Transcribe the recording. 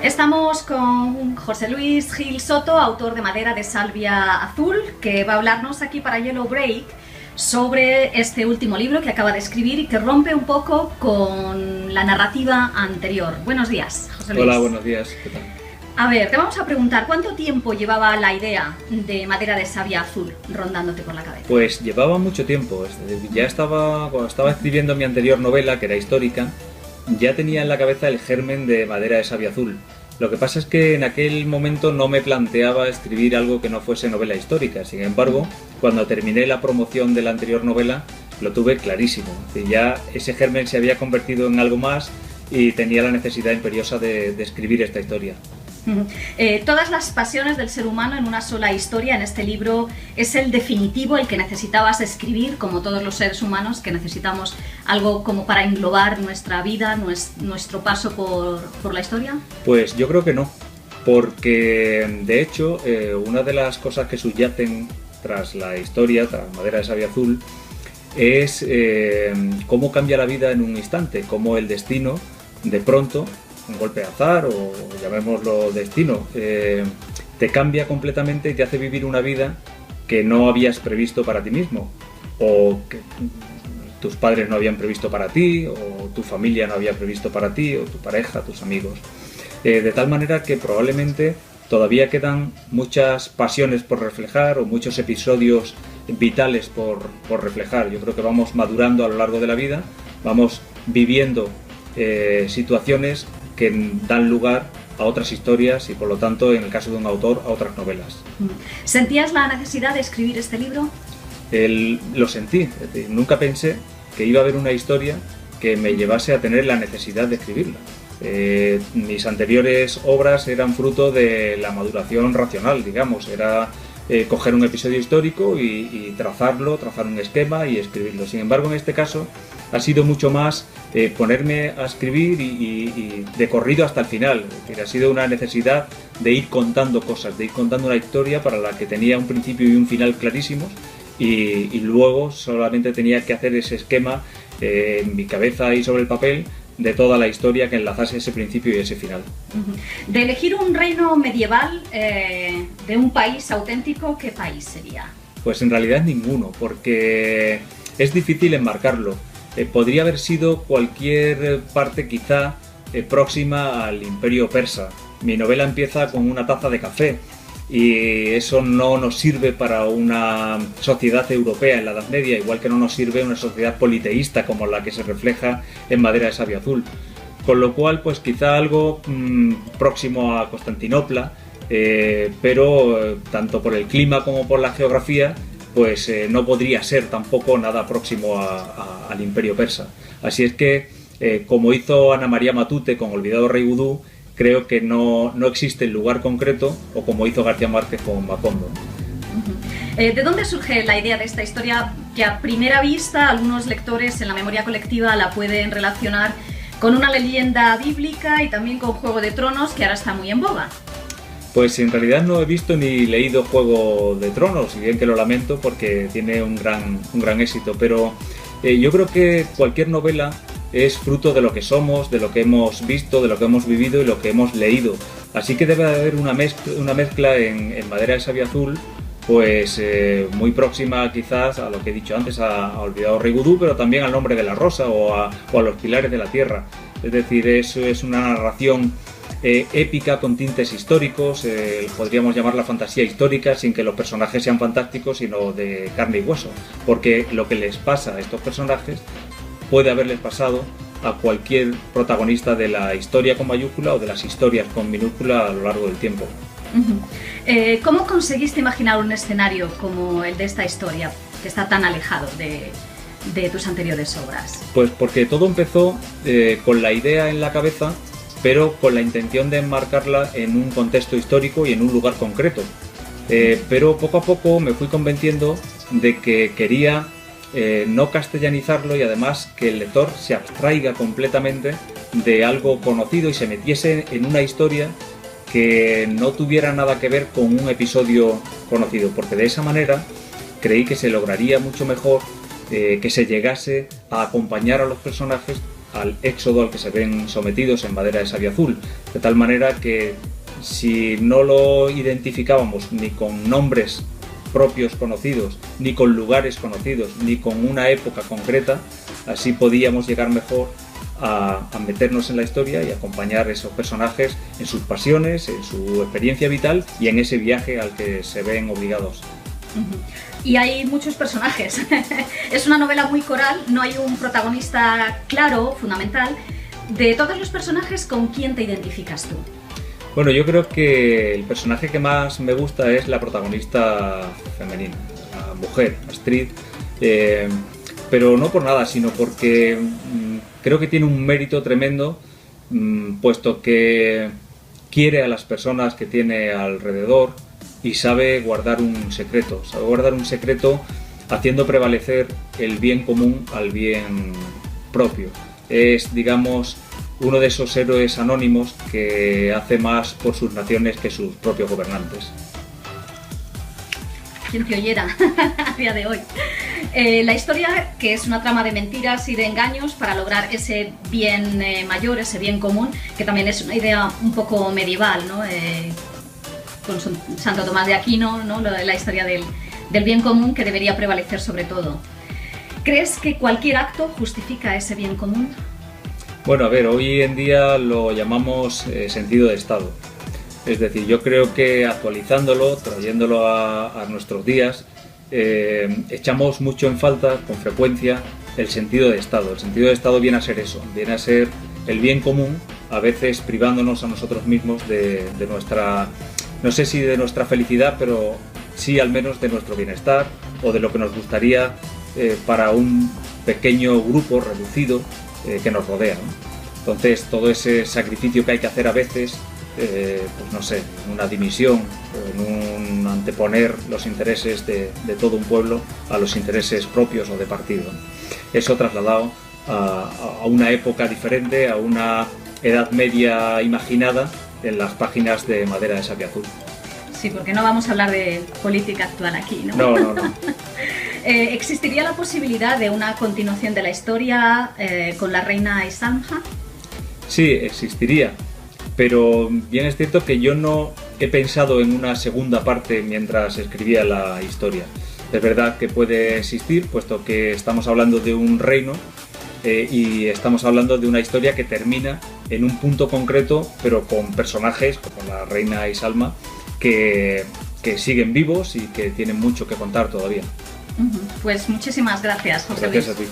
Estamos con José Luis Gil Soto, autor de Madera de Salvia Azul, que va a hablarnos aquí para Yellow Break sobre este último libro que acaba de escribir y que rompe un poco con la narrativa anterior. Buenos días, José Luis. Hola, buenos días. ¿Qué tal? A ver, te vamos a preguntar, ¿cuánto tiempo llevaba la idea de Madera de Salvia Azul rondándote por la cabeza? Pues llevaba mucho tiempo. Ya cuando estaba escribiendo mi anterior novela, que era histórica, ya tenía en la cabeza el germen de Madera de Salvia Azul. Lo que pasa es que en aquel momento no me planteaba escribir algo que no fuese novela histórica. Sin embargo, cuando terminé la promoción de la anterior novela, lo tuve clarísimo. Ya ese germen se había convertido en algo más y tenía la necesidad imperiosa de escribir esta historia. Todas las pasiones del ser humano en una sola historia en este libro es el definitivo, el que necesitabas escribir, como todos los seres humanos que necesitamos algo como para englobar nuestra vida, nuestro paso por la historia. Pues yo creo que no, porque de hecho una de las cosas que subyacen tras la historia, tras Madera de Salvia Azul, es cómo cambia la vida en un instante, cómo el destino de pronto, un golpe de azar o llamémoslo destino, te cambia completamente y te hace vivir una vida que no habías previsto para ti mismo, o que tus padres no habían previsto para ti, o tu familia no había previsto para ti, o tu pareja, tus amigos. De tal manera que probablemente todavía quedan muchas pasiones por reflejar o muchos episodios vitales por reflejar. Yo creo que vamos madurando a lo largo de la vida, vamos viviendo situaciones que dan lugar a otras historias y por lo tanto, en el caso de un autor, a otras novelas. ¿Sentías la necesidad de escribir este libro? Lo sentí, es decir, nunca pensé que iba a haber una historia que me llevase a tener la necesidad de escribirla. Mis anteriores obras eran fruto de la maduración racional, digamos, era coger un episodio histórico y trazar un esquema y escribirlo. Sin embargo, en este caso ha sido mucho más ponerme a escribir y de corrido hasta el final. Es decir, ha sido una necesidad de ir contando cosas, de ir contando una historia para la que tenía un principio y un final clarísimos y luego solamente tenía que hacer ese esquema en mi cabeza y sobre el papel de toda la historia que enlazase ese principio y ese final. De elegir un reino medieval de un país auténtico, ¿qué país sería? Pues en realidad ninguno, porque es difícil enmarcarlo. Podría haber sido cualquier parte quizá próxima al Imperio Persa. Mi novela empieza con una taza de café y eso no nos sirve para una sociedad europea en la Edad Media, igual que no nos sirve una sociedad politeísta como la que se refleja en Madera de Salvia Azul. Con lo cual, pues quizá algo próximo a Constantinopla, pero tanto por el clima como por la geografía, pues no podría ser tampoco nada próximo al Imperio Persa. Así es que, como hizo Ana María Matute con Olvidado Rey Vudú, creo que no existe el lugar concreto, o como hizo García Márquez con Macondo. ¿De dónde surge la idea de esta historia que a primera vista algunos lectores en la memoria colectiva la pueden relacionar con una leyenda bíblica y también con Juego de Tronos, que ahora está muy en boga? Pues en realidad no he visto ni leído Juego de Tronos, si bien que lo lamento porque tiene un gran éxito, pero yo creo que cualquier novela es fruto de lo que somos, de lo que hemos visto, de lo que hemos vivido y lo que hemos leído. Así que debe haber una mezcla en Madera de Salvia Azul, pues muy próxima quizás a lo que he dicho antes, a Olvidado Rey Vudú, pero también al Nombre de la Rosa o a Los Pilares de la Tierra. Es decir, eso es una narración épica con tintes históricos, podríamos llamarla fantasía histórica sin que los personajes sean fantásticos, sino de carne y hueso, porque lo que les pasa a estos personajes puede haberles pasado a cualquier protagonista de la historia con mayúscula o de las historias con minúscula a lo largo del tiempo. ¿Cómo conseguiste imaginar un escenario como el de esta historia, que está tan alejado de tus anteriores obras? Pues porque todo empezó con la idea en la cabeza, pero con la intención de enmarcarla en un contexto histórico y en un lugar concreto. Pero poco a poco me fui convenciendo de que quería no castellanizarlo y además que el lector se abstraiga completamente de algo conocido y se metiese en una historia que no tuviera nada que ver con un episodio conocido, porque de esa manera creí que se lograría mucho mejor que se llegase a acompañar a los personajes al éxodo al que se ven sometidos en Madera de Sabia Azul, de tal manera que si no lo identificábamos ni con nombres propios conocidos, ni con lugares conocidos, ni con una época concreta, así podíamos llegar mejor a meternos en la historia y acompañar a esos personajes en sus pasiones, en su experiencia vital y en ese viaje al que se ven obligados. Y hay muchos personajes. Es una novela muy coral, no hay un protagonista claro, fundamental. De todos los personajes, ¿con quién te identificas tú? Bueno, yo creo que el personaje que más me gusta es la protagonista femenina, la mujer, Astrid, pero no por nada, sino porque creo que tiene un mérito tremendo, puesto que quiere a las personas que tiene alrededor y sabe guardar un secreto haciendo prevalecer el bien común al bien propio. Es, digamos, uno de esos héroes anónimos que hace más por sus naciones que sus propios gobernantes. ¿Quién te oyera a día de hoy? La historia, que es una trama de mentiras y de engaños para lograr ese bien mayor, ese bien común, que también es una idea un poco medieval, ¿no? Con Santo Tomás de Aquino, ¿no? La historia del bien común que debería prevalecer sobre todo. ¿Crees que cualquier acto justifica ese bien común? Bueno, a ver, hoy en día lo llamamos sentido de Estado. Es decir, yo creo que actualizándolo, trayéndolo a nuestros días, echamos mucho en falta, con frecuencia, el sentido de Estado. El sentido de Estado viene a ser eso, viene a ser el bien común, a veces privándonos a nosotros mismos de nuestra, no sé si de nuestra felicidad, pero sí al menos de nuestro bienestar o de lo que nos gustaría para un pequeño grupo reducido que nos rodea, ¿no? Entonces todo ese sacrificio que hay que hacer a veces, pues no sé, en una dimisión, en un anteponer los intereses de todo un pueblo a los intereses propios o de partido, ¿no? Eso trasladado a una época diferente, a una edad media imaginada en las páginas de Madera de Sabia Azul. Sí, porque no vamos a hablar de política actual aquí, ¿no? No. ¿Existiría la posibilidad de una continuación de la historia con la reina Isalma? Sí, existiría, pero bien es cierto que yo no he pensado en una segunda parte mientras escribía la historia. Es verdad que puede existir, puesto que estamos hablando de un reino y estamos hablando de una historia que termina en un punto concreto, pero con personajes como la reina Isalma que siguen vivos y que tienen mucho que contar todavía. Pues muchísimas gracias, José Luis. Gracias a ti.